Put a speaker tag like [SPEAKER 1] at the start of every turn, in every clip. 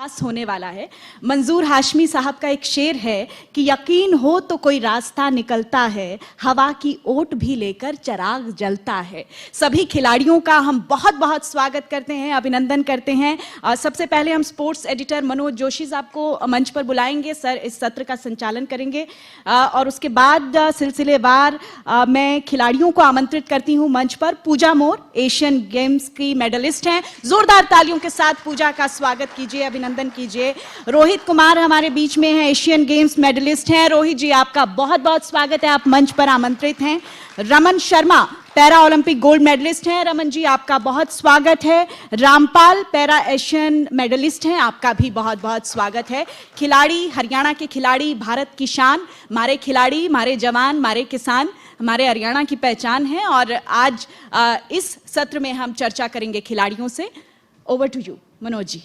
[SPEAKER 1] पास होने वाला है। मंजूर हाशमी साहब का एक शेर है कि यकीन हो तो कोई रास्ता निकलता है, हवा की ओट भी लेकर चिराग जलता है। सभी खिलाड़ियों का हम बहुत बहुत स्वागत करते हैं, अभिनंदन करते हैं। सबसे पहले हम स्पोर्ट्स एडिटर मनोज जोशी साहब को मंच पर बुलाएंगे। सर इस सत्र का संचालन करेंगे और उसके बाद सिलसिलेवार मैं खिलाड़ियों को आमंत्रित करती हूं मंच पर। पूजा मोर एशियन गेम्स की मेडलिस्ट हैं, जोरदार तालियों के साथ पूजा का स्वागत कीजिए, अभिनंदन कीजिए। रोहित कुमार हमारे बीच में हैं, एशियन गेम्स मेडलिस्ट हैं। रोहित जी आपका बहुत बहुत स्वागत है, आप मंच पर आमंत्रित हैं। Raman Sharma para Olympic gold medallist हैं, रमन जी आपका बहुत स्वागत है। रामपाल पैरा एशियन मेडलिस्ट हैं, आपका भी बहुत बहुत स्वागत है। खिलाड़ी, हरियाणा के खिलाड़ी भारत की शान, हमारे खिलाड़ी, हमारे जवान, हमारे किसान हमारे हरियाणा की पहचान है। और आज इस सत्र में हम चर्चा करेंगे खिलाड़ियों से। Over to you Manoj ji.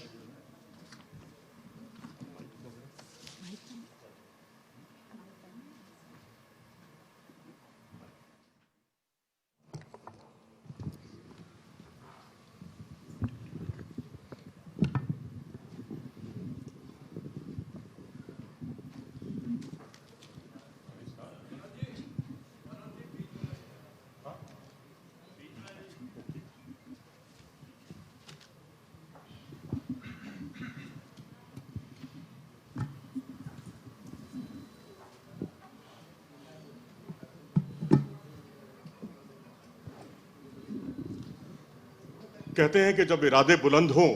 [SPEAKER 2] कहते हैं कि जब इरादे बुलंद हों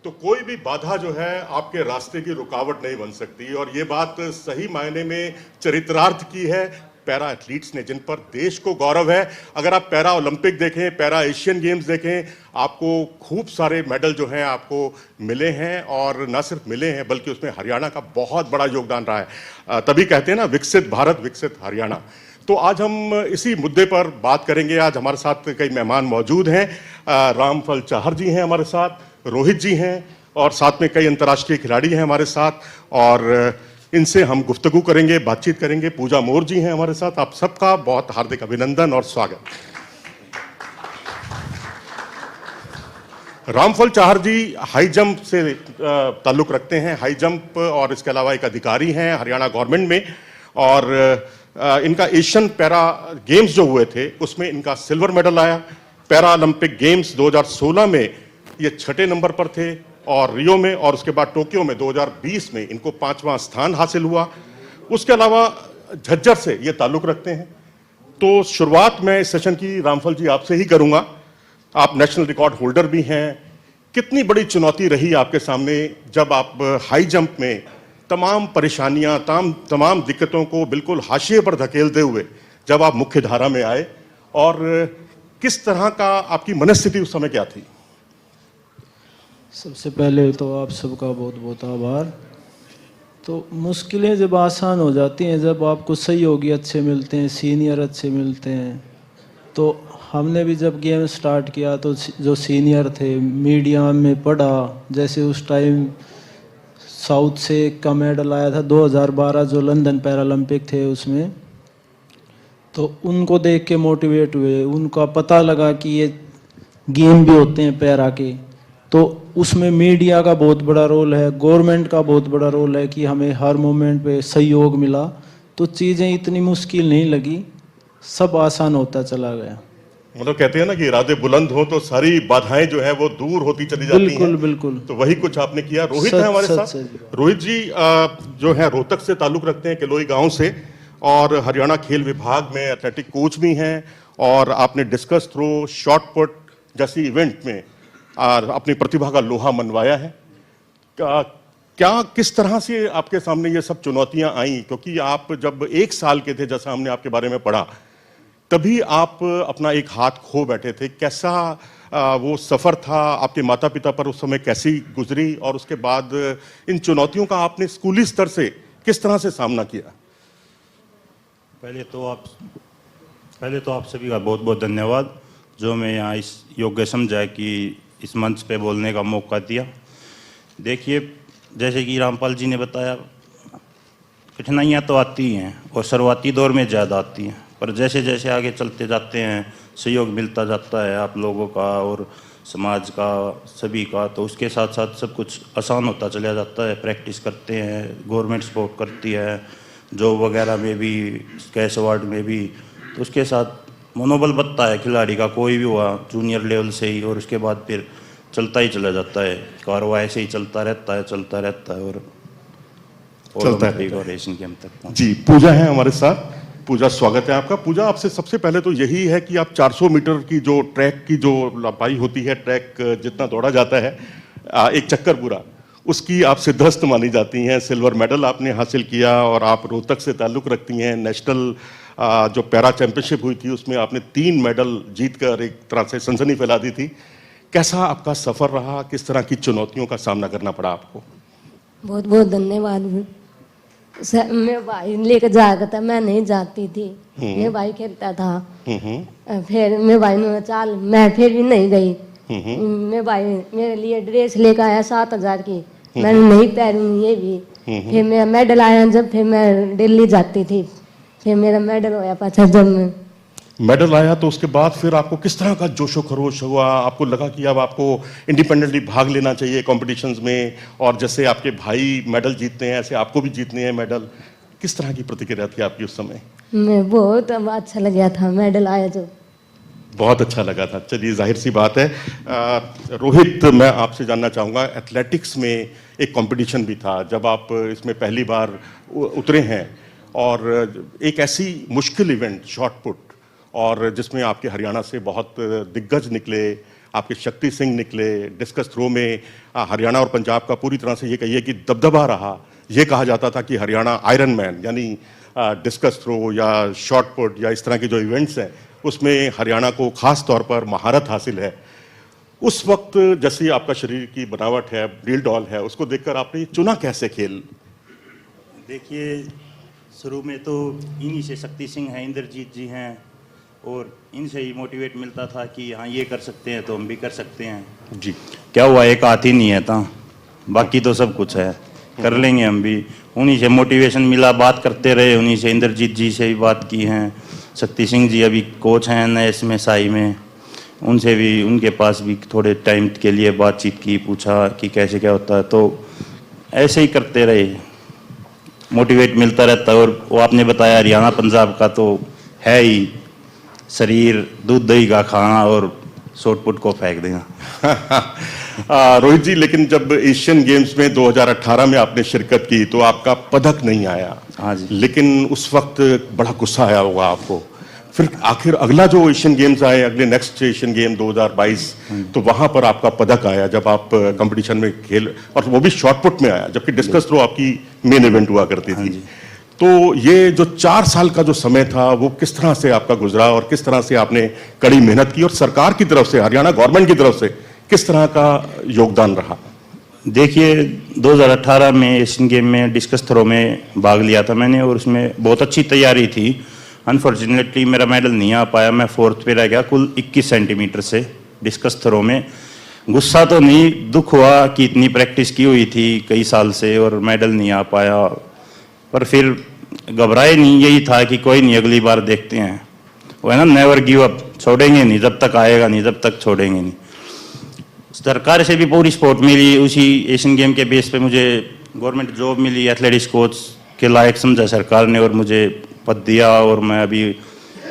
[SPEAKER 2] तो कोई भी बाधा जो है आपके रास्ते की रुकावट नहीं बन सकती। और ये बात सही मायने में चरित्रार्थ की है पैरा एथलीट्स ने, जिन पर देश को गौरव है। अगर आप पैरा ओलंपिक देखें, पैरा एशियन गेम्स देखें, आपको खूब सारे मेडल जो हैं आपको मिले हैं। और न सिर्फ मिले हैं बल्कि उसमें हरियाणा का बहुत बड़ा योगदान रहा है। तभी कहते हैं ना, विकसित भारत विकसित हरियाणा। तो आज हम इसी मुद्दे पर बात करेंगे। आज हमारे साथ कई मेहमान मौजूद हैं। रामफल चाहर जी हैं हमारे साथ, रोहित जी हैं और साथ में कई अंतर्राष्ट्रीय खिलाड़ी हैं हमारे साथ। और इनसे हम गुफ्तगू करेंगे, बातचीत करेंगे। पूजा मोर जी हैं हमारे साथ। आप सबका बहुत हार्दिक अभिनंदन और स्वागत। रामफल चाहर जी हाई जंप से ताल्लुक रखते हैं, हाई जंप, और इसके अलावा एक अधिकारी हैं हरियाणा गवर्नमेंट में। और इनका एशियन पैरा गेम्स जो हुए थे उसमें इनका सिल्वर मेडल आया। पैरा ओलंपिक गेम्स 2016 में ये 6ठे नंबर पर थे और रियो में, और उसके बाद टोक्यो में 2020 में इनको 5वां स्थान हासिल हुआ। उसके अलावा झज्जर से ये ताल्लुक रखते हैं। तो शुरुआत मैं इस सेशन की रामफल जी आपसे ही करूंगा। आप नेशनल रिकॉर्ड होल्डर भी हैं। कितनी बड़ी चुनौती रही आपके सामने जब आप हाई जंप में तमाम परेशानियां, तमाम दिक्कतों को बिल्कुल हाशिए पर धकेलते हुए जब आप मुख्य धारा में आए, और किस तरह का आपकी मनस्थिति उस समय क्या थी?
[SPEAKER 3] सबसे पहले तो आप सबका बहुत बहुत आभार। तो मुश्किलें जब आसान हो जाती हैं, जब आपको सहयोगी अच्छे मिलते हैं, सीनियर अच्छे मिलते हैं। तो हमने भी जब गेम स्टार्ट किया तो जो सीनियर थे, मीडिया में पढ़ा, जैसे उस टाइम साउथ से का मेडल आया था 2012 जो लंदन पैरालंपिक थे उसमें, तो उनको देख के मोटिवेट हुए। उनका पता लगा कि ये गेम भी होते हैं पैरा के, तो उसमें मीडिया का बहुत बड़ा रोल है, गवर्नमेंट का बहुत बड़ा रोल है कि हमें हर मोमेंट पे सहयोग मिला। तो चीज़ें इतनी मुश्किल नहीं लगी, सब आसान होता चला गया।
[SPEAKER 2] मतलब कहते हैं ना कि इरादे बुलंद हो तो सारी बाधाएं जो है वो दूर होती चली जाती हैं।
[SPEAKER 3] बिल्कुल बिल्कुल।
[SPEAKER 2] तो वही कुछ आपने किया। रोहित है हमारे साथ। रोहित जी जो है रोहतक से ताल्लुक रखते हैं, किलोई गांव से, और हरियाणा खेल विभाग में एथलेटिक कोच भी हैं। और आपने डिस्कस थ्रो, शॉट पुट जैसी इवेंट में अपनी प्रतिभा का लोहा मनवाया है। क्या किस तरह से आपके सामने ये सब चुनौतियां आई? क्योंकि आप जब 1 साल के थे, जैसा हमने आपके बारे में पढ़ा, तभी आप अपना एक हाथ खो बैठे थे। कैसा वो सफ़र था? आपके माता पिता पर उस समय कैसी गुजरी? और उसके बाद इन चुनौतियों का आपने स्कूली स्तर से किस तरह से सामना किया?
[SPEAKER 4] पहले तो आप सभी का बहुत बहुत धन्यवाद, जो मैं यहाँ इस योग्य समझा कि इस मंच पे बोलने का मौका दिया। देखिए, जैसे कि रामपाल जी ने बताया, कठिनाइयाँ तो आती हैं और शुरुआती दौर में ज़्यादा आती हैं, पर जैसे जैसे आगे चलते जाते हैं सहयोग मिलता जाता है आप लोगों का, और समाज का, सभी का, तो उसके साथ साथ सब कुछ आसान होता चला जाता है। प्रैक्टिस करते हैं, गवर्नमेंट सपोर्ट करती है, जॉब वगैरह में भी, कैश अवार्ड में भी, तो उसके साथ मनोबल बढ़ता है खिलाड़ी का, कोई भी हुआ जूनियर लेवल से ही, और उसके बाद फिर चलता ही चला जाता है। कारवा ऐसे ही चलता रहता है और
[SPEAKER 2] चलता
[SPEAKER 4] ओलंपिक और एशियन गेम तक पहुंच।
[SPEAKER 2] जी, पूजा है हमारे साथ। पूजा, स्वागत है आपका। पूजा, आपसे सबसे पहले तो यही है कि आप 400 मीटर की जो ट्रैक की जो लंबाई होती है, ट्रैक जितना दौड़ा जाता है एक चक्कर पूरा, उसकी आप सिद्धहस्त मानी जाती हैं। सिल्वर मेडल आपने हासिल किया और आप रोहतक से ताल्लुक़ रखती हैं। नेशनल जो पैरा चैंपियनशिप हुई थी उसमें आपने 3 मेडल जीतकर एक तरह से सनसनी फैला दी थी। कैसा आपका सफ़र रहा? किस तरह की चुनौतियों का सामना करना पड़ा आपको?
[SPEAKER 5] बहुत बहुत धन्यवाद। मेरा भाई लेकर जाएगा था, मैं नहीं जाती थी, मेरा भाई खेलता था। फिर मेरे भाई ने चाल, मैं फिर भी नहीं गई। मेरे भाई मेरे लिए ड्रेस लेकर आया 7,000 की, मैंने नहीं पहनी ये भी। फिर मेरा मेडल आया जब, फिर मैं दिल्ली जाती थी, फिर मेरा मेडल होया पाछा जब में
[SPEAKER 2] मेडल आया। तो उसके बाद फिर आपको किस तरह का जोशो खरोश हुआ? आपको लगा कि अब आपको इंडिपेंडेंटली भाग लेना चाहिए कॉम्पिटिशन्स में, और जैसे आपके भाई मेडल जीतते हैं ऐसे आपको भी जीतने हैं मेडल? किस तरह की प्रतिक्रिया थी आपकी उस समय?
[SPEAKER 5] मैं बहुत अच्छा लग गया था मेडल आया जब।
[SPEAKER 2] बहुत अच्छा लगा था। चलिए, जाहिर सी बात है। रोहित, मैं आपसे जानना चाहूँगा, एथलेटिक्स में एक कंपटीशन भी था जब आप इसमें पहली बार उतरे हैं, और एक ऐसी मुश्किल इवेंट शॉट पुट, और जिसमें आपके हरियाणा से बहुत दिग्गज निकले, आपके शक्ति सिंह निकले। डिस्कस थ्रो में हरियाणा और पंजाब का पूरी तरह से ये कहिए कि दबदबा रहा। ये कहा जाता था कि हरियाणा आयरन मैन, यानी डिस्कस थ्रो या शॉट पुट या इस तरह के जो इवेंट्स हैं उसमें हरियाणा को खास तौर पर महारत हासिल है। उस वक्त जैसी आपका शरीर की बनावट है, रील डॉल है, उसको देखकर आपने चुना कैसे खेल?
[SPEAKER 4] देखिए, शुरू में तो इन्हीं से, शक्ति सिंह हैं, इंद्रजीत जी हैं, और इनसे ही मोटिवेट मिलता था कि हाँ ये कर सकते हैं तो हम भी कर सकते हैं।
[SPEAKER 2] जी,
[SPEAKER 4] क्या हुआ, एक हाथ ही नहीं है था, बाकी तो सब कुछ है, कर लेंगे हम भी। उन्हीं से मोटिवेशन मिला, बात करते रहे उन्हीं से। इंद्रजीत जी से भी बात की हैं, शक्ति सिंह जी अभी कोच हैं नए इसमें साई में, उनसे भी, उनके पास भी थोड़े टाइम के लिए बातचीत की, पूछा कि कैसे क्या होता है, तो ऐसे ही करते रहे, मोटिवेट मिलता रहता है। और वो आपने बताया हरियाणा पंजाब का तो है ही, शरीर दूध दही का खाना और शॉटपुट को फेंक देगा।
[SPEAKER 2] रोहित जी, लेकिन जब एशियन गेम्स में 2018 में आपने शिरकत की तो आपका पदक नहीं आया।
[SPEAKER 4] हाँ जी।
[SPEAKER 2] लेकिन उस वक्त बड़ा गुस्सा आया होगा आपको। फिर आखिर अगला जो एशियन गेम्स आए, अगले नेक्स्ट एशियन गेम 2022, तो वहां पर आपका पदक आया जब आप कंपटीशन में खेल, और वो भी शॉटपुट में आया, जबकि डिस्कस थ्रो आपकी मेन इवेंट हुआ करती थी। तो ये जो 4 साल का जो समय था वो किस तरह से आपका गुजरा, और किस तरह से आपने कड़ी मेहनत की, और सरकार की तरफ से, हरियाणा गवर्नमेंट की तरफ से किस तरह का योगदान रहा?
[SPEAKER 4] देखिए, 2018 में एशियन गेम में डिस्कस थ्रो में भाग लिया था मैंने, और उसमें बहुत अच्छी तैयारी थी। अनफॉर्चुनेटली मेरा मेडल नहीं आ पाया, मैं 4th पे रह गया कुल 21 सेंटीमीटर से डिस्कस थ्रो में। गुस्सा तो नहीं, दुख हुआ कि इतनी प्रैक्टिस की हुई थी कई साल से और मेडल नहीं आ पाया, पर फिर घबराए नहीं, यही था कि कोई नहीं, अगली बार देखते हैं। वो है ना, नेवर गिव अप, छोड़ेंगे नहीं, जब तक आएगा नहीं तब तक छोड़ेंगे नहीं। सरकार से भी पूरी सपोर्ट मिली। उसी एशियन गेम के बेस पे मुझे गवर्नमेंट जॉब मिली, एथलेटिक्स कोच के लायक समझा सरकार ने और मुझे पद दिया, और मैं अभी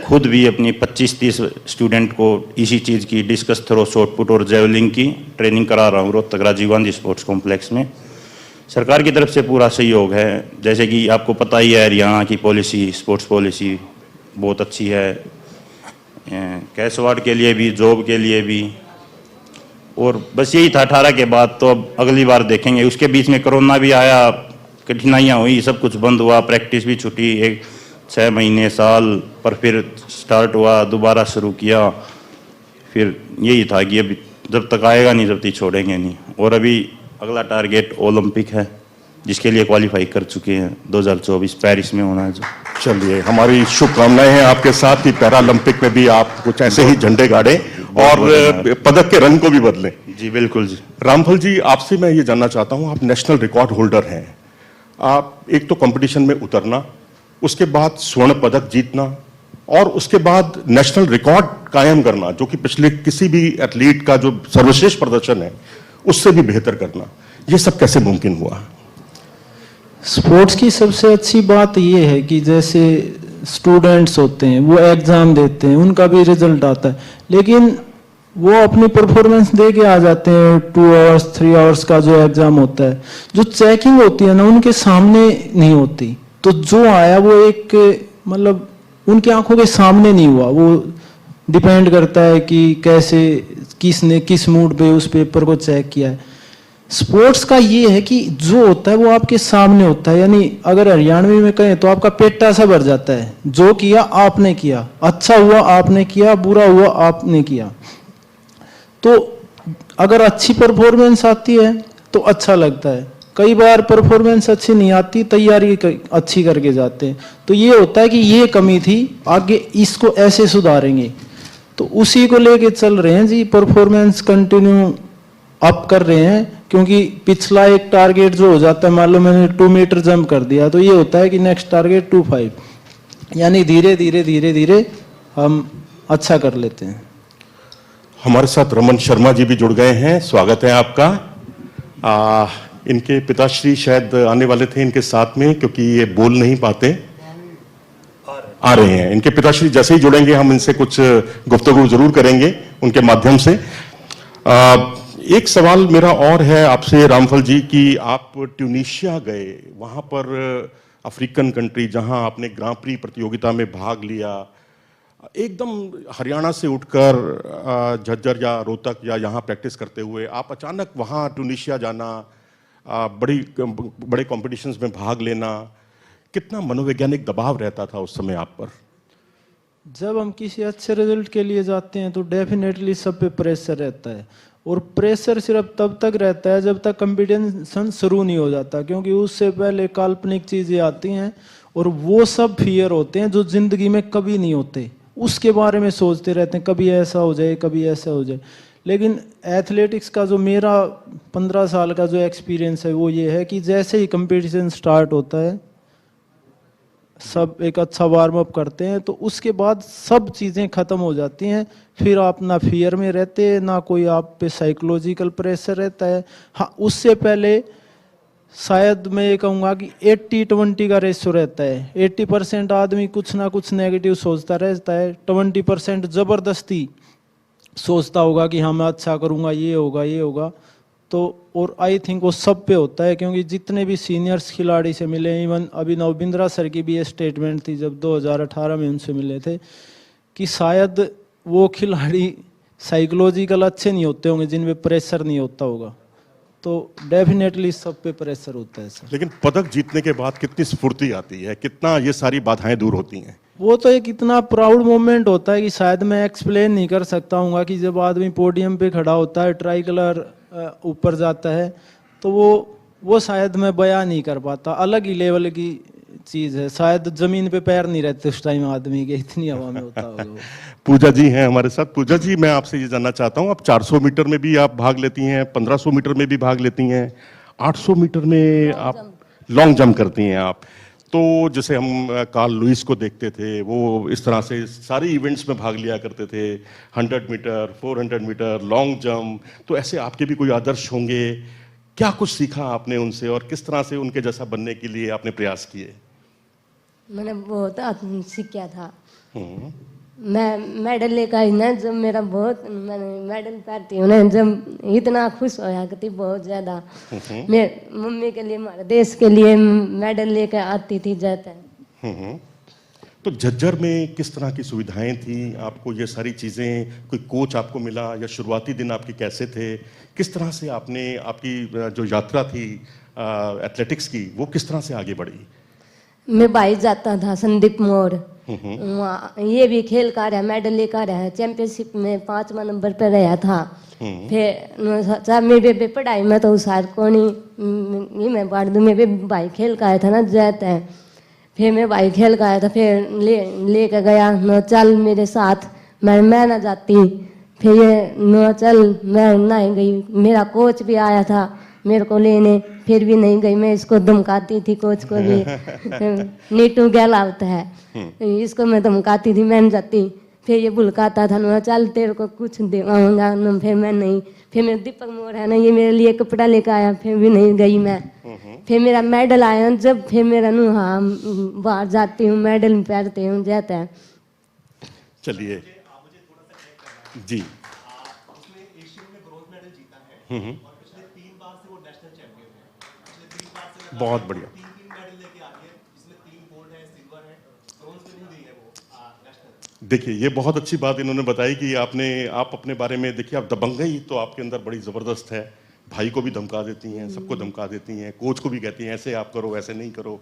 [SPEAKER 4] खुद भी अपनी 25-30 स्टूडेंट को इसी चीज़ की, डिस्कस थ्रो, शॉटपुट और जेवलिंग की ट्रेनिंग करा रहा हूँ रोहतक राजीव गांधी स्पोर्ट्स कॉम्प्लेक्स में। सरकार की तरफ से पूरा सहयोग है। जैसे कि आपको पता ही है, हरियाणा की पॉलिसी, स्पोर्ट्स पॉलिसी बहुत अच्छी है, कैश अवार्ड के लिए भी, जॉब के लिए भी। और बस यही था 18 के बाद, तो अब अगली बार देखेंगे। उसके बीच में कोरोना भी आया, कठिनाइयाँ हुई, सब कुछ बंद हुआ, प्रैक्टिस भी छूटी, 6 महीने साल, पर फिर स्टार्ट हुआ, दोबारा शुरू किया। फिर यही था कि अभी जब तक आएगा नहीं, जब तक छोड़ेंगे नहीं। और अभी अगला टारगेट ओलंपिक है, जिसके लिए क्वालिफाई कर चुके हैं, 2024 पेरिस में होना है जो।
[SPEAKER 2] चलिए, हमारी शुभकामनाएं हैं आपके साथ कि पैरालंपिक में भी आप कुछ ऐसे ही झंडे गाड़ें और पदक के रंग को भी बदलें।
[SPEAKER 4] जी बिल्कुल जी।
[SPEAKER 2] रामफल जी, आपसे मैं ये जानना चाहता हूँ, आप नेशनल रिकॉर्ड होल्डर हैं। आप एक तो कंपटीशन में उतरना, उसके बाद स्वर्ण पदक जीतना, और उसके बाद नेशनल रिकॉर्ड कायम करना, जो कि पिछले किसी भी एथलीट का जो सर्वश्रेष्ठ प्रदर्शन है उससे भी बेहतर करना, ये सब कैसे मुमकिन हुआ?
[SPEAKER 3] स्पोर्ट्स की सबसे अच्छी बात ये है कि जैसे स्टूडेंट्स होते हैं वो एग्जाम देते हैं, उनका भी रिजल्ट आता है, लेकिन वो अपनी परफॉर्मेंस दे के आ जाते हैं। 2 आवर्स 3 आवर्स का जो एग्जाम होता है, जो चेकिंग होती है ना उनके सामने नहीं होती। तो जो आया वो एक मतलब उनकी आंखों के सामने नहीं हुआ। वो डिपेंड करता है कि कैसे किसने किस मूड पे उस पेपर को चेक किया है। स्पोर्ट्स का ये है कि जो होता है वो आपके सामने होता है। यानी अगर हरियाणवी में कहें तो आपका पेट सा भर जाता है। जो किया आपने किया, अच्छा हुआ आपने किया, बुरा हुआ आपने किया। तो अगर अच्छी परफॉर्मेंस आती है तो अच्छा लगता है। कई बार परफॉर्मेंस अच्छी नहीं आती, तैयारी अच्छी करके जाते हैं, तो ये होता है कि ये कमी थी, आगे इसको ऐसे सुधारेंगे। तो उसी को लेके चल रहे हैं जी, परफॉर्मेंस कंटिन्यू अप कर रहे हैं। क्योंकि पिछला एक टारगेट जो हो जाता है, मान लो मैंने 2 मीटर जंप कर दिया, तो ये होता है कि नेक्स्ट टारगेट 2.5, यानी धीरे धीरे धीरे धीरे हम अच्छा कर लेते हैं।
[SPEAKER 2] हमारे साथ रमन शर्मा जी भी जुड़ गए हैं, स्वागत है आपका। इनके पिताश्री शायद आने वाले थे इनके साथ में, क्योंकि ये बोल नहीं पाते, आ रहे हैं। इनके पिताश्री जैसे ही जुड़ेंगे हम इनसे कुछ गुफ्तगू जरूर करेंगे उनके माध्यम से। एक सवाल मेरा और है आपसे रामफल जी कि आप ट्यूनीशिया गए, वहां पर अफ्रीकन कंट्री जहां आपने ग्रां प्री प्रतियोगिता में भाग लिया, एकदम हरियाणा से उठकर झज्जर या रोहतक या यहाँ प्रैक्टिस करते हुए आप अचानक वहाँ ट्यूनीशिया जाना, बड़े कॉम्पिटिशन्स में भाग लेना, कितना मनोवैज्ञानिक दबाव रहता था उस समय आप पर?
[SPEAKER 3] जब हम किसी अच्छे रिजल्ट के लिए जाते हैं तो डेफिनेटली सब पे प्रेशर रहता है। और प्रेशर सिर्फ तब तक रहता है जब तक कंपटीशन शुरू नहीं हो जाता, क्योंकि उससे पहले काल्पनिक चीजें आती हैं और वो सब फियर होते हैं जो जिंदगी में कभी नहीं होते। उसके बारे में सोचते रहते हैं, कभी ऐसा हो जाए, कभी ऐसा हो जाए। लेकिन एथलेटिक्स का जो मेरा 15 साल का जो एक्सपीरियंस है वो ये है कि जैसे ही कंपटीशन स्टार्ट होता है, सब एक अच्छा वार्म अप करते हैं, तो उसके बाद सब चीज़ें ख़त्म हो जाती हैं। फिर आप ना फियर में रहते हैं, ना कोई आप पे साइकोलॉजिकल प्रेशर रहता है। हाँ, उससे पहले शायद मैं ये कहूँगा कि 80-20 का रेशो रहता है। 80% आदमी कुछ ना कुछ नेगेटिव सोचता रहता है, 20% ज़बरदस्ती सोचता होगा कि हाँ मैं अच्छा करूँगा, ये होगा ये होगा। तो और आई थिंक वो सब पे होता है, क्योंकि जितने भी सीनियर्स खिलाड़ी से मिले, इवन अभिनव बिंद्रा सर की भी ये स्टेटमेंट थी जब 2018 में उनसे मिले थे कि शायद वो खिलाड़ी साइकोलॉजिकल अच्छे नहीं होते होंगे जिनमें प्रेशर नहीं होता होगा। तो डेफिनेटली सब पे प्रेशर होता है सर।
[SPEAKER 2] लेकिन पदक जीतने के बाद कितनी स्फूर्ति आती है, कितना ये सारी बाधाएं दूर होती हैं।
[SPEAKER 3] वो तो एक इतना प्राउड मोमेंट होता है कि शायद मैं एक्सप्लेन नहीं कर सकता हूँ कि जब आदमी पोडियम पे खड़ा होता है, ट्राई कलर ऊपर जाता है, तो वो शायद मैं बयां नहीं कर पाता। अलग ही लेवल की चीज़ है, शायद जमीन पे पैर नहीं रहते उस टाइम आदमी के, इतनी हवा में होता होगा वो।
[SPEAKER 2] पूजा जी हैं हमारे साथ। पूजा जी, मैं आपसे ये जानना चाहता हूँ, आप 400 मीटर में भी आप भाग लेती हैं, 1500 मीटर में भी भाग लेती हैं, 800 मीटर में आप लॉन्ग जंप करती हैं आप। तो जैसे हम कार्ल लुइस को देखते थे, वो इस तरह से सारे इवेंट्स में भाग लिया करते थे, 100 मीटर, 400 मीटर, लॉन्ग जंप। तो ऐसे आपके भी कोई आदर्श होंगे, क्या कुछ सीखा आपने उनसे और किस तरह से उनके जैसा बनने के लिए आपने प्रयास किए?
[SPEAKER 5] मैंने बहुत सीखा था। मैं मेडल लेकर आई ना, जब मेरा बहुत मैंने मेडल पाती हूँ ना, जब इतना खुश होया करती बहुत ज़्यादा। मैं मम्मी के लिए, हमारे देश के लिए मेडल लेकर आती थी जाता।
[SPEAKER 2] तो झज्जर में किस तरह की सुविधाएं थी आपको, ये सारी चीज़ें, कोई कोच आपको मिला या शुरुआती दिन आपके कैसे थे? किस तरह से आपने आपकी जो यात्रा थी एथलेटिक्स की, वो किस तरह से आगे बढ़ी?
[SPEAKER 5] मैं भाई जाता था संदीप मोर, वहाँ ये भी खेल का रहा, मेडल लेकर रहा, चैंपियनशिप में 5वां नंबर पर रहा था। फिर मेरे पढ़ाई में तो उसार को नहीं, मैं बाढ़ दूँ, मैं भी भाई खेल का आया था ना जाता है। फिर मैं भाई खेल का आया था, फिर ले कर गया, न चल मेरे साथ, मैं ना जाती। फिर ये न चल, मैं ना गई। मेरा कोच भी आया था, मेरे को लेने, फिर भी नहीं गई। मैं इसको धमकाती थी, कोच को भी नीटू गहलावत है, इसको मैं धमकाती थी, मैं नहीं जाती। फिर ये भुलकाता था ना, चल तेरे को कुछ देवाऊंगा ना, फिर मैं नहीं। फिर मेरा दीपक मोर है ना, ये मेरे लिए कपड़ा लेकर आया, फिर भी नहीं गई मैं। फिर मेरा मेडल आया जब, फिर मेरा नु हाँ बाहर जाती हूँ, मेडल पहनते हूँ जाता है।
[SPEAKER 2] चलिए जी। बहुत बढ़िया। देखिए ये बहुत अच्छी बात इन्होंने बताई कि आप अपने बारे में देखिए, आप दबंगई तो आपके अंदर बड़ी ज़बरदस्त है। भाई को भी धमका देती हैं, सबको धमका देती हैं, कोच को भी कहती हैं ऐसे आप करो ऐसे नहीं करो,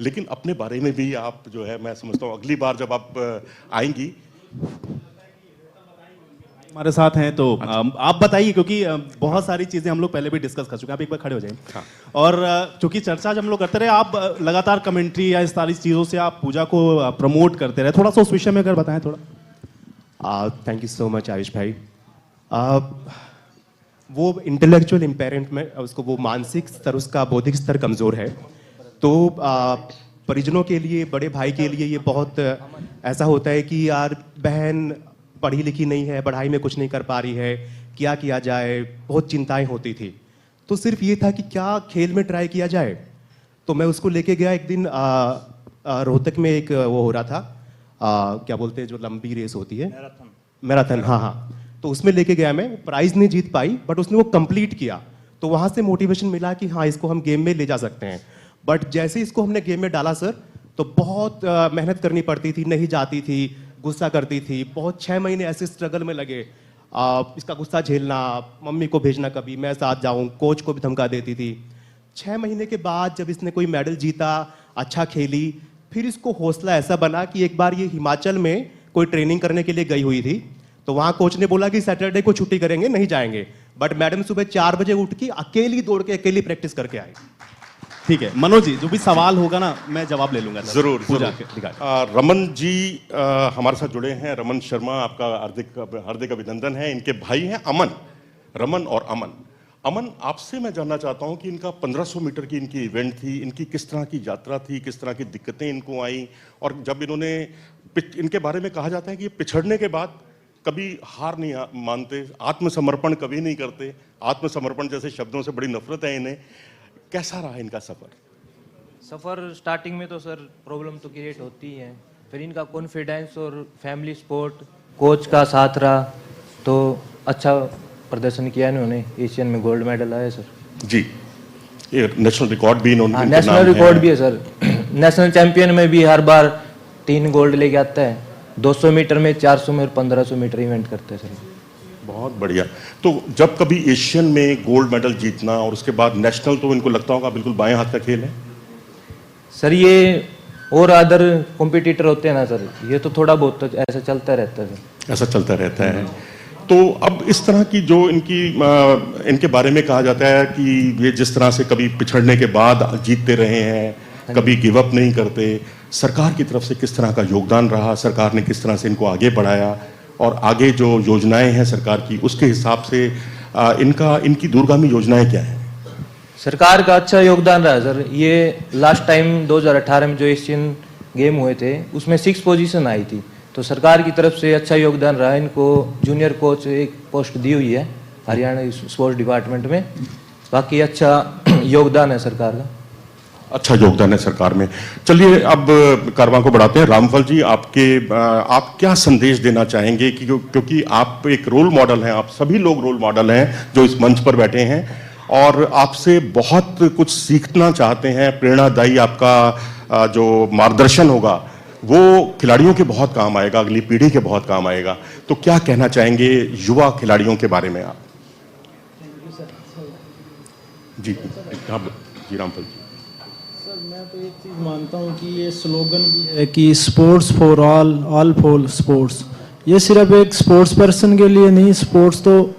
[SPEAKER 2] लेकिन अपने बारे में भी आप जो है, मैं समझता हूँ अगली बार जब आप आएंगी
[SPEAKER 6] हमारे साथ हैं तो आप बताइए, क्योंकि बहुत सारी चीजें हम लोग पहले भी डिस्कस कर चुके हैं। आप एक बार खड़े हो जाइए।
[SPEAKER 2] हाँ।
[SPEAKER 6] और चूंकि चर्चा जब हम लोग करते रहे, आप लगातार कमेंट्री या इस सारी चीजों से आप पूजा को प्रमोट करते रहे, थोड़ा सा उस विषय में अगर बताएं थोड़ा।
[SPEAKER 7] Thank you so much Ayush भाई। वो इंटेलेक्चुअल इम्पेयरमेंट में उसको, वो मानसिक स्तर, उसका बौद्धिक स्तर कमज़ोर है, तो परिजनों के लिए, बड़े भाई के लिए ये बहुत ऐसा होता है कि यार बहन पढ़ी लिखी नहीं है, पढ़ाई में कुछ नहीं कर पा रही है, क्या किया जाए, बहुत चिंताएं होती थी। तो सिर्फ ये था कि क्या खेल में ट्राई किया जाए। तो मैं उसको लेके गया एक दिन, रोहतक में एक वो हो रहा था, क्या बोलते हैं जो लंबी रेस होती है, मैराथन। हाँ, तो उसमें लेके गया मैं। प्राइज नहीं जीत पाई, बट उसने वो कंप्लीट किया, तो वहाँ से मोटिवेशन मिला कि हाँ इसको हम गेम में ले जा सकते हैं। बट जैसे इसको हमने गेम में डाला सर, तो बहुत मेहनत करनी पड़ती थी, नहीं जाती थी, गुस्सा करती थी। बहुत 6 महीने ऐसे स्ट्रगल में लगे, इसका गुस्सा झेलना, मम्मी को भेजना कभी, मैं साथ जाऊं, कोच को भी धमका देती थी। 6 महीने के बाद जब इसने कोई मेडल जीता, अच्छा खेली, फिर इसको हौसला ऐसा बना कि एक बार ये हिमाचल में कोई ट्रेनिंग करने के लिए गई हुई थी, तो वहाँ कोच ने बोला कि सैटरडे को छुट्टी करेंगे, नहीं जाएंगे। बट मैडम सुबह 4 बजे उठ के अकेली दौड़ के अकेली प्रैक्टिस करके आई।
[SPEAKER 6] ठीक है मनोज जी, जो भी सवाल होगा ना मैं जवाब ले लूंगा।
[SPEAKER 2] जरूर
[SPEAKER 6] पूजा
[SPEAKER 2] जरूर। रमन जी हमारे साथ जुड़े हैं। रमन शर्मा, आपका हार्दिक अभिनंदन है। इनके भाई हैं अमन, रमन और अमन। अमन, आपसे मैं जानना चाहता हूं कि इनका 1500 मीटर की इनकी इवेंट थी, इनकी किस तरह की यात्रा थी, किस तरह की दिक्कतें इनको आई, और जब इन्होंने, इनके बारे में कहा जाता है कि ये पिछड़ने के बाद कभी हार नहीं मानते, आत्मसमर्पण कभी नहीं करते। आत्मसमर्पण जैसे शब्दों से बड़ी नफरत है इन्हें। कैसा रहा इनका
[SPEAKER 8] सफ़र? स्टार्टिंग में तो सर प्रॉब्लम तो क्रिएट होती ही है, फिर इनका कॉन्फिडेंस और फैमिली सपोर्ट, कोच का साथ रहा, तो अच्छा प्रदर्शन किया इन्होंने। एशियन में गोल्ड मेडल आया सर
[SPEAKER 2] जी। ये नेशनल रिकॉर्ड भी इन्होंने,
[SPEAKER 8] नेशनल रिकॉर्ड भी है सर। नेशनल चैंपियन में भी हर बार 3 गोल्ड लेके आता है। 200 मीटर में, 400 में और 1500 मीटर इवेंट करते हैं सर।
[SPEAKER 2] बहुत बढ़िया। तो जब कभी एशियन में गोल्ड मेडल जीतना और उसके बाद नेशनल, तो इनको लगता होगा बिल्कुल बाएं हाथ का खेल है
[SPEAKER 8] सर ये। और अदर कॉम्पिटिटर होते हैं ना सर, ये तो थोड़ा बहुत तो ऐसा चलता रहता है सर।
[SPEAKER 2] ऐसा चलता रहता है। तो अब इस तरह की जो इनके बारे में कहा जाता है कि ये जिस तरह से कभी पिछड़ने के बाद जीतते रहे हैं, कभी गिव अप नहीं करते, सरकार की तरफ से किस तरह का योगदान रहा, सरकार ने किस तरह से इनको आगे बढ़ाया, और आगे जो योजनाएं हैं सरकार की, उसके हिसाब से इनकी दूरगामी योजनाएं क्या हैं?
[SPEAKER 8] सरकार का अच्छा योगदान रहा सर। ये लास्ट टाइम 2018 में जो एशियन गेम हुए थे उसमें 6 पोजीशन आई थी, तो सरकार की तरफ से अच्छा योगदान रहा। इनको जूनियर कोच एक पोस्ट दी हुई है हरियाणा स्पोर्ट्स डिपार्टमेंट में। बाकी अच्छा योगदान है सरकार का।
[SPEAKER 2] अच्छा योगदान है सरकार में। चलिए अब कारवां को बढ़ाते हैं। रामफल जी, आप क्या संदेश देना चाहेंगे कि क्योंकि आप एक रोल मॉडल हैं, आप सभी लोग रोल मॉडल हैं जो इस मंच पर बैठे हैं, और आपसे बहुत कुछ सीखना चाहते हैं। प्रेरणादायी आपका जो मार्गदर्शन होगा वो खिलाड़ियों के बहुत काम आएगा, अगली पीढ़ी के बहुत काम आएगा। तो क्या कहना चाहेंगे युवा खिलाड़ियों के बारे में आप? जी जी रामफल जी।
[SPEAKER 3] मैं तो एक चीज़ मानता हूँ कि ये स्लोगन भी है कि sports for all for sports. ये सिर्फ एक स्पोर्ट्स पर्सन के लिए नहीं, स्पोर्ट्स तो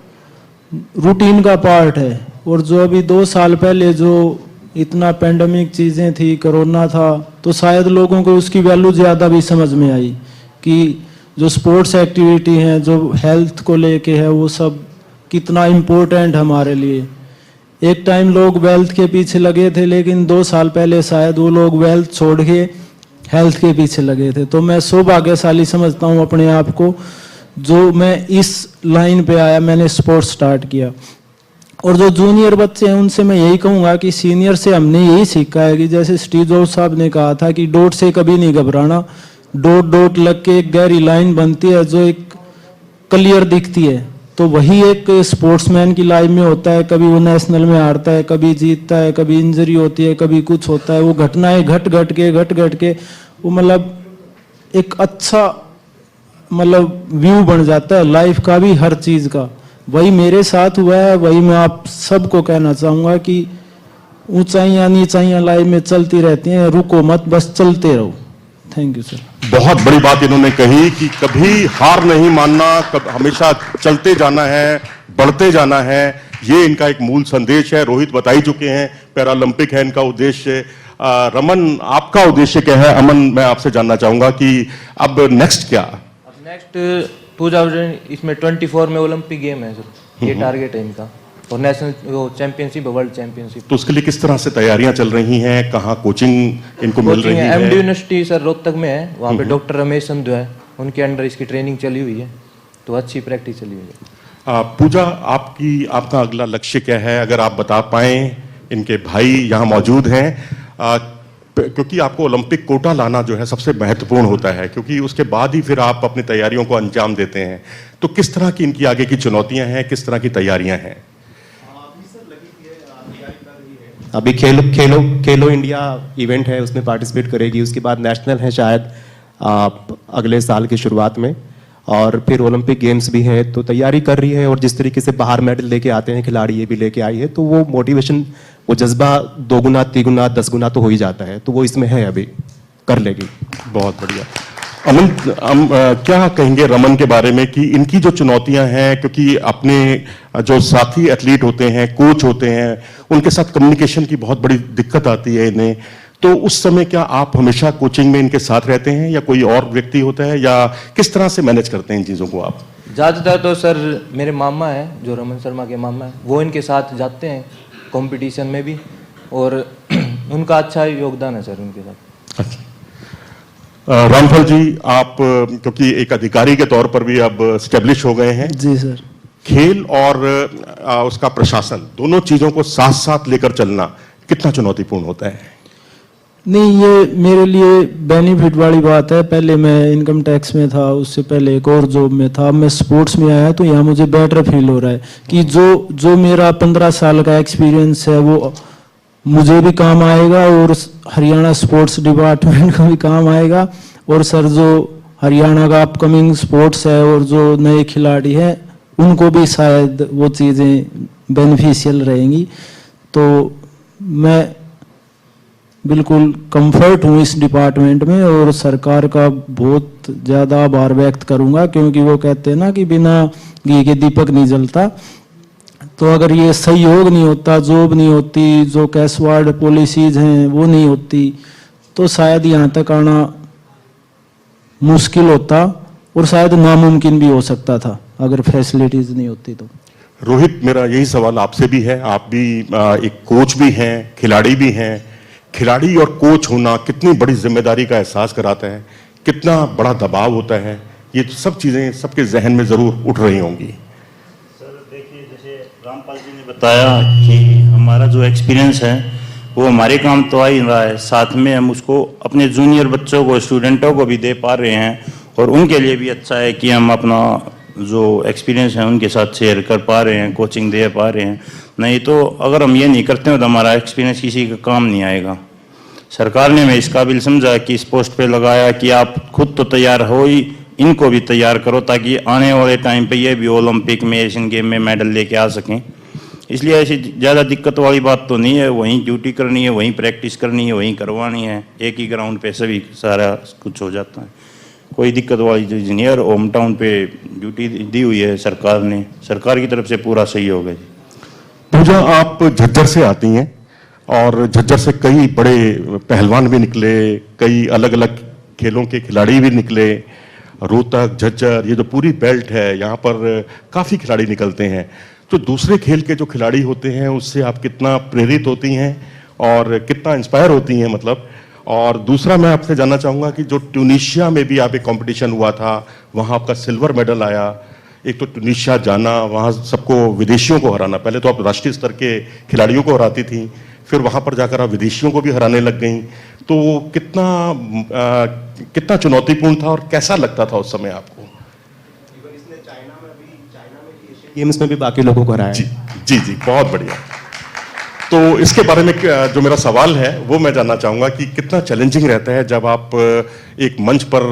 [SPEAKER 3] रूटीन का पार्ट है। और जो अभी 2 साल पहले जो इतना पेंडेमिक चीज़ें थी, कोरोना था, तो शायद लोगों को उसकी वैल्यू ज़्यादा भी समझ में आई कि जो स्पोर्ट्स एक्टिविटी हैं, जो हेल्थ को लेके है, वो सब कितना इम्पोर्टेंट हमारे लिए। एक टाइम लोग वेल्थ के पीछे लगे थे, लेकिन 2 साल पहले शायद वो लोग वेल्थ छोड़ के हेल्थ के पीछे लगे थे। तो मैं सौभाग्यशाली समझता हूँ अपने आप को, जो मैं इस लाइन पे आया, मैंने स्पोर्ट्स स्टार्ट किया। और जो जूनियर बच्चे हैं उनसे मैं यही कहूँगा कि सीनियर से हमने यही सीखा है कि जैसे स्टीव जॉब्स साहब ने कहा था कि डॉट से कभी नहीं घबराना, डॉट डॉट लग के एक गहरी लाइन बनती है जो एक क्लियर दिखती है। तो वही एक स्पोर्ट्समैन की लाइफ में होता है, कभी वो नेशनल में हारता है, कभी जीतता है, कभी इंजरी होती है, कभी कुछ होता है। वो घटनाएं घट घट के वो मतलब एक अच्छा मतलब व्यू बन जाता है लाइफ का भी, हर चीज का। वही मेरे साथ हुआ है, वही मैं आप सबको कहना चाहूंगा कि ऊंचाइयां नीचाइयां लाइफ में चलती रहती हैं, रुको मत, बस चलते रहो। Thank you sir.
[SPEAKER 2] बहुत बड़ी बात इन्होंने कही कि कभी हार नहीं मानना, हमेशा चलते जाना है, बढ़ते जाना है, ये इनका एक मूल संदेश है। रोहित बता ही चुके हैं, पैरालंपिक है इनका उद्देश्य। रमन, आपका उद्देश्य क्या है? अमन, मैं आपसे जानना चाहूंगा कि अब नेक्स्ट क्या?
[SPEAKER 8] अब नेक्स्ट 2024 में ओलंपिक गेम है सर, ये टारगेट है इनका, और नेशनल वो चैंपियनशिप, वर्ल्ड चैंपियनशिप।
[SPEAKER 2] तो उसके लिए किस तरह से तैयारियां चल रही हैं? कहाँ कोचिंग इनको मिल रही है?
[SPEAKER 8] एमडी यूनिवर्सिटी सर रोहतक में है, वहाँ पे डॉक्टर रमेश संधु है, उनके अंडर इसकी ट्रेनिंग चली हुई है, तो अच्छी प्रैक्टिस चली हुई है।
[SPEAKER 2] पूजा, आपका अगला लक्ष्य क्या है? अगर आप बता पाएं, इनके भाई यहाँ मौजूद हैं, क्योंकि आपको ओलंपिक कोटा लाना जो है सबसे महत्वपूर्ण होता है, क्योंकि उसके बाद ही फिर आप अपनी तैयारियों को अंजाम देते हैं। तो किस तरह की इनकी आगे की चुनौतियां हैं, किस तरह की तैयारियां हैं?
[SPEAKER 7] अभी खेलो इंडिया इवेंट है, उसमें पार्टिसिपेट करेगी। उसके बाद नेशनल है शायद अगले साल की शुरुआत में, और फिर ओलंपिक गेम्स भी है, तो तैयारी कर रही है। और जिस तरीके से बाहर मेडल लेके आते हैं खिलाड़ी, ये भी लेके आई है, तो वो मोटिवेशन, वो जज्बा 2 गुना 3 गुना 10 गुना तो हो ही जाता है, तो वो इसमें है, अभी कर लेगी।
[SPEAKER 2] बहुत बढ़िया। अमन, क्या कहेंगे रमन के बारे में कि इनकी जो चुनौतियां हैं, क्योंकि अपने जो साथी एथलीट होते हैं, कोच होते हैं, उनके साथ कम्युनिकेशन की बहुत बड़ी दिक्कत आती है इन्हें, तो उस समय क्या आप हमेशा कोचिंग में इनके साथ रहते हैं या कोई और व्यक्ति होता है, या किस तरह से मैनेज करते हैं इन चीज़ों को आप?
[SPEAKER 8] ज़्यादातर तो सर मेरे मामा है, जो रमन शर्मा के मामा है, वो इनके साथ जाते हैं कंपटीशन में भी, और उनका अच्छा योगदान है सर उनके साथ।
[SPEAKER 2] अच्छा। रामफल जी, आप क्योंकि एक अधिकारी के तौर पर भी अब स्टेब्लिश हो गए हैं,
[SPEAKER 3] जी सर।
[SPEAKER 2] खेल और उसका प्रशासन, दोनों चीज़ों को साथ साथ लेकर चलना कितना चुनौतीपूर्ण होता है?
[SPEAKER 3] नहीं, ये मेरे लिए बेनिफिट वाली बात है। पहले मैं इनकम टैक्स में था, उससे पहले एक और जॉब में था, मैं स्पोर्ट्स में आया, तो यहाँ मुझे बेटर फील हो रहा है कि जो मेरा 15 साल का एक्सपीरियंस है वो मुझे भी काम आएगा, और हरियाणा स्पोर्ट्स डिपार्टमेंट को भी काम आएगा। और सर, जो हरियाणा का अपकमिंग स्पोर्ट्स है और जो नए खिलाड़ी हैं, उनको भी शायद वो चीज़ें बेनिफिशियल रहेंगी। तो मैं बिल्कुल कंफर्ट हूँ इस डिपार्टमेंट में, और सरकार का बहुत ज़्यादा आभार व्यक्त करूँगा, क्योंकि वो कहते हैं ना कि बिना घी के दीपक नहीं जलता। तो अगर ये सहयोग नहीं होता, जॉब नहीं होती, जो कैशवार्ड पॉलिसीज हैं वो नहीं होती, तो शायद यहाँ तक आना मुश्किल होता, और शायद नामुमकिन भी हो सकता था अगर फैसिलिटीज नहीं होती तो।
[SPEAKER 2] रोहित, मेरा यही सवाल आपसे भी है। आप भी एक कोच भी हैं, खिलाड़ी भी हैं। खिलाड़ी और कोच होना कितनी बड़ी जिम्मेदारी का एहसास कराता है, कितना बड़ा दबाव होता है, ये सब चीज़ें सबके जहन में ज़रूर उठ रही होंगी।
[SPEAKER 4] रामपाल जी ने बताया कि हमारा जो एक्सपीरियंस है वो हमारे काम तो आ ही रहा है, साथ में हम उसको अपने जूनियर बच्चों को, स्टूडेंटों को भी दे पा रहे हैं, और उनके लिए भी अच्छा है कि हम अपना जो एक्सपीरियंस है उनके साथ शेयर कर पा रहे हैं, कोचिंग दे पा रहे हैं। नहीं तो अगर हम ये नहीं करते हो तो हमारा एक्सपीरियंस किसी का काम नहीं आएगा। सरकार ने हमें इस काबिल समझा कि इस पोस्ट पे लगाया कि आप खुद तो तैयार हो ही, इनको भी तैयार करो, ताकि आने वाले टाइम पे ये भी ओलंपिक में, एशियन गेम में मेडल लेके आ सकें। इसलिए ऐसी ज़्यादा दिक्कत वाली बात तो नहीं है, वहीं ड्यूटी करनी है, वहीं प्रैक्टिस करनी है, वहीं करवानी है, एक ही ग्राउंड पे सभी सारा कुछ हो जाता है, कोई दिक्कत वाली चीज़ नहीं है। और होम टाउन पे ड्यूटी दी हुई है सरकार ने, सरकार की तरफ से पूरा सहयोग है।
[SPEAKER 2] पूजा, आप झज्जर से आती हैं, और झज्जर से कई बड़े पहलवान भी निकले, कई अलग अलग खेलों के खिलाड़ी भी निकले। रोहतक, झज्जर, ये जो पूरी बेल्ट है, यहाँ पर काफ़ी खिलाड़ी निकलते हैं। तो जो दूसरे खेल के जो खिलाड़ी होते हैं उससे आप कितना प्रेरित होती हैं और कितना इंस्पायर होती हैं मतलब। और दूसरा मैं आपसे जानना चाहूँगा कि जो ट्यूनीशिया में भी आप एक कंपटीशन हुआ था, वहाँ आपका सिल्वर मेडल आया। एक तो ट्यूनीशिया जाना, वहाँ सबको विदेशियों को हराना, पहले तो आप राष्ट्रीय स्तर के खिलाड़ियों को हराती थी, फिर वहाँ पर जाकर आप विदेशियों को भी हराने लग गई। तो कितना चुनौतीपूर्ण था और कैसा लगता था उस समय आपको?
[SPEAKER 7] गेम्स में भी बाकी लोगों को हराया।
[SPEAKER 2] जी जी जी, बहुत बढ़िया। तो इसके बारे में जो मेरा सवाल है वो मैं जानना चाहूँगा कि कितना चैलेंजिंग रहता है जब आप एक मंच पर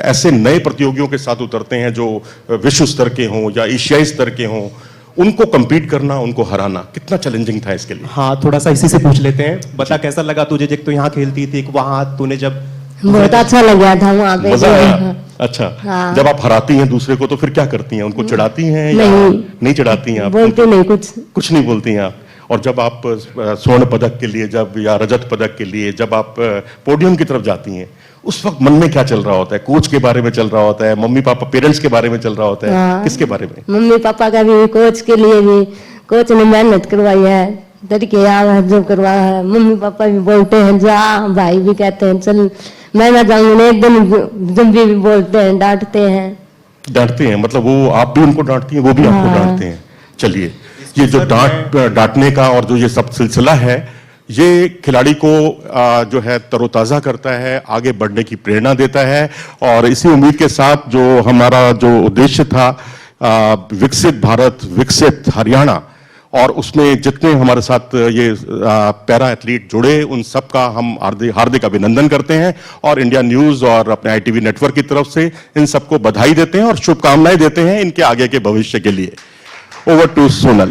[SPEAKER 2] ऐसे नए प्रतियोगियों के साथ उतरते हैं जो विश्व स्तर के हों या एशियाई स्तर के हों, उनको compete करना, उनको हराना कितना चैलेंजिंग था इसके लिए?
[SPEAKER 7] हाँ, थोड़ा सा इसी से पूछ लेते हैं। बता कैसा लगा तुझे जब तू यहाँ खेलती थी, वहाँ तूने जब
[SPEAKER 5] बहुत अच्छा लग गया था वहाँ पे।
[SPEAKER 2] मजा आया? अच्छा।
[SPEAKER 5] हाँ।
[SPEAKER 2] जब आप हराती हैं दूसरे को तो फिर क्या करती हैं? उनको चिढ़ाती हैं या नहीं चिढ़ाती हैं आप?
[SPEAKER 5] बोलते नहीं कुछ
[SPEAKER 2] नहीं बोलती हैं आप। और जब आप स्वर्ण पदक के लिए जब या रजत पदक के लिए जब आप पोडियम की तरफ जाती हैं, उस वक्त मन में क्या चल रहा होता है? कोच के बारे में चल रहा होता है, मम्मी पापा पेरेंट्स के बारे में चल रहा होता है?
[SPEAKER 5] हाँ।
[SPEAKER 2] किसके बारे में?
[SPEAKER 5] मम्मी पापा का भी, कोच के लिए भी। कोच ने मेहनत करवाई है, तरीके जो करवाया है। मम्मी पापा भी बोलते हैं जा, भाई भी कहते हैं चल, मैं ना जाऊंगी, एक दिन जब भी बोलते हैं, डांटते हैं।
[SPEAKER 2] मतलब वो आप भी उनको डांटती हैं, वो भी आपको डांटते हैं? चलिए, ये जो डांटने का और जो ये सब सिलसिला है, ये खिलाड़ी को जो है तरोताजा करता है, आगे बढ़ने की प्रेरणा देता है। और इसी उम्मीद के साथ जो हमारा जो उद्देश्य था, विकसित भारत, विकसित हरियाणा, और उसमें जितने हमारे साथ ये पैरा एथलीट जुड़े, उन सब का हम हार्दिक अभिनंदन करते हैं और इंडिया न्यूज़ और अपने ITV नेटवर्क की तरफ से इन सबको बधाई देते हैं और शुभकामनाएं देते हैं इनके आगे के भविष्य के लिए। Over to Sonal.